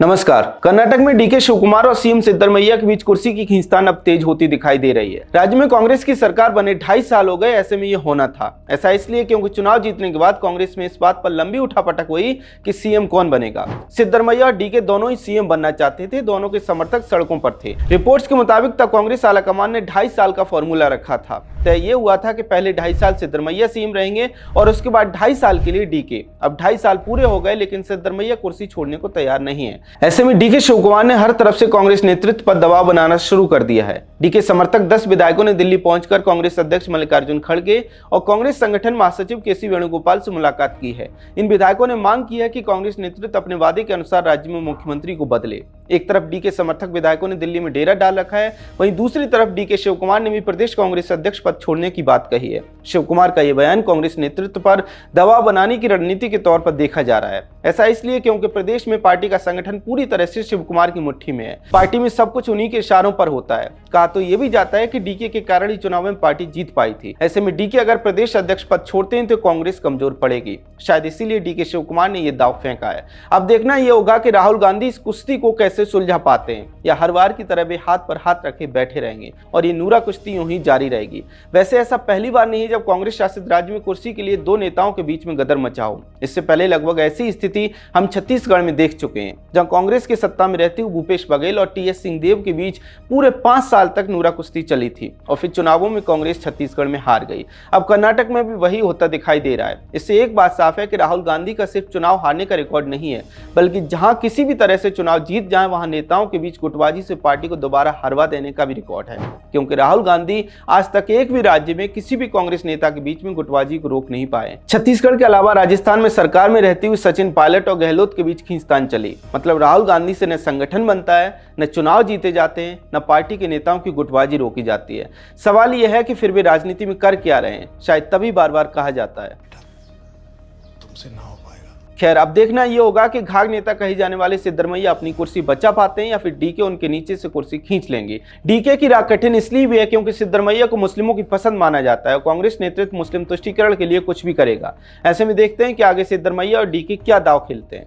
नमस्कार। कर्नाटक में डीके शिवकुमार और सीएम सिद्धरमैया के बीच कुर्सी की खींचतान अब तेज होती दिखाई दे रही है। राज्य में कांग्रेस की सरकार बने 2.5 साल हो गए, ऐसे में ये होना था। ऐसा इसलिए क्योंकि चुनाव जीतने के बाद कांग्रेस में इस बात पर लंबी उठापटक हुई कि सीएम कौन बनेगा। सिद्धरमैया और डीके दोनों ही सीएम बनना चाहते थे, दोनों के समर्थक सड़कों पर थे। रिपोर्ट्स के मुताबिक तब कांग्रेस आलाकमान ने 2.5 साल का फॉर्मूला रखा था। तय ये हुआ था कि पहले 2.5 साल सिद्धरमैया सीएम रहेंगे और उसके बाद 2.5 साल के लिए डीके। अब 2.5 साल पूरे हो गए, लेकिन सिद्धरमैया कुर्सी छोड़ने को तैयार नहीं है। ऐसे में डीके शिवकुमार ने हर तरफ से कांग्रेस नेतृत्व पर दबाव बनाना शुरू कर दिया है। डीके समर्थक 10 विधायकों ने दिल्ली पहुंचकर कांग्रेस अध्यक्ष मल्लिकार्जुन खड़गे और कांग्रेस संगठन महासचिव के.सी. वेणुगोपाल से मुलाकात की है। इन विधायकों ने मांग की है कि कांग्रेस नेतृत्व अपने वादे के अनुसार राज्य में मुख्यमंत्री को बदले। एक तरफ डीके समर्थक विधायकों ने दिल्ली में डेरा डाल रखा है, वहीं दूसरी तरफ डीके शिवकुमार ने भी प्रदेश कांग्रेस अध्यक्ष पद छोड़ने की बात कही है। शिवकुमार का यह बयान कांग्रेस नेतृत्व पर दबाव बनाने की रणनीति के तौर पर देखा जा रहा है। ऐसा इसलिए क्योंकि प्रदेश में पार्टी का संगठन पूरी तरह से शिवकुमार की मुट्ठी में है। पार्टी में सब कुछ उन्हीं के इशारों पर होता है। कहा तो यह भी जाता है कि डीके के कारण ही चुनाव में पार्टी जीत पाई थी। ऐसे में डीके अगर प्रदेश अध्यक्ष पद छोड़ते हैं तो कांग्रेस कमजोर पड़ेगी। शायद इसीलिए डीके शिवकुमार ने यह दांव फेंका है। अब देखना यह होगा कि राहुल गांधी इस कुश्ती को कैसे सुलझा पाते हैं, या हर बार की तरह वे हाथ पर हाथ रखे बैठे रहेंगे और ये नूरा कुश्ती यूं ही जारी रहेगी। वैसे ऐसा पहली बार नहीं है जब कांग्रेस शासित राज्य में कुर्सी के लिए दो नेताओं के बीच में गदर मचा हो। इससे पहले लगभग ऐसी स्थिति हम छत्तीसगढ़ में देख चुके हैं, जहां कांग्रेस के सत्ता में रहते हुए भूपेश बघेल और टी.एस. सिंहदेव के बीच पूरे 5 साल तक नूरा कुश्ती चली थी और फिर चुनावों में कांग्रेस छत्तीसगढ़ में हार गई। अब कर्नाटक में भी वही होता दिखाई दे रहा है। इससे एक बात साफ है कि राहुल गांधी का सिर्फ चुनाव हारने का रिकॉर्ड नहीं है, बल्कि जहां किसी भी तरह से चुनाव जीत जाए वहां नेताओं के बीच गुटबाजी से पार्टी को दोबारा हरवा देने का भी रिकॉर्ड है। क्योंकि राहुल गांधी आज तक एक भी राज्य में किसी भी कांग्रेस नेता के बीच में गुटबाजी को रोक नहीं पाए। छत्तीसगढ़ के अलावा राजस्थान में सरकार में रहती हुई सचिन पायलट और गहलोत के बीच खींचतान चली। मतलब राहुल गांधी से न संगठन बनता है, न चुनाव जीते जाते हैं, न पार्टी के नेताओं की गुटबाजी रोकी जाती है। सवाल यह है कि फिर वे राजनीति में कर क्या रहे हैं। शायद तभी बार बार कहा जाता है तुमसे ना हो पाएगा। खैर, अब देखना यह होगा कि घाघ नेता कहे जाने वाले सिद्धरमैया अपनी कुर्सी बचा पाते हैं या फिर डीके उनके नीचे से कुर्सी खींच लेंगे। डीके की राह कठिन इसलिए भी है क्योंकि सिद्धरमैया को मुस्लिमों की पसंद माना जाता है और कांग्रेस नेतृत्व मुस्लिम तुष्टीकरण के लिए कुछ भी करेगा। ऐसे में देखते हैं कि आगे सिद्धरमैया और डीके क्या दांव खेलते हैं।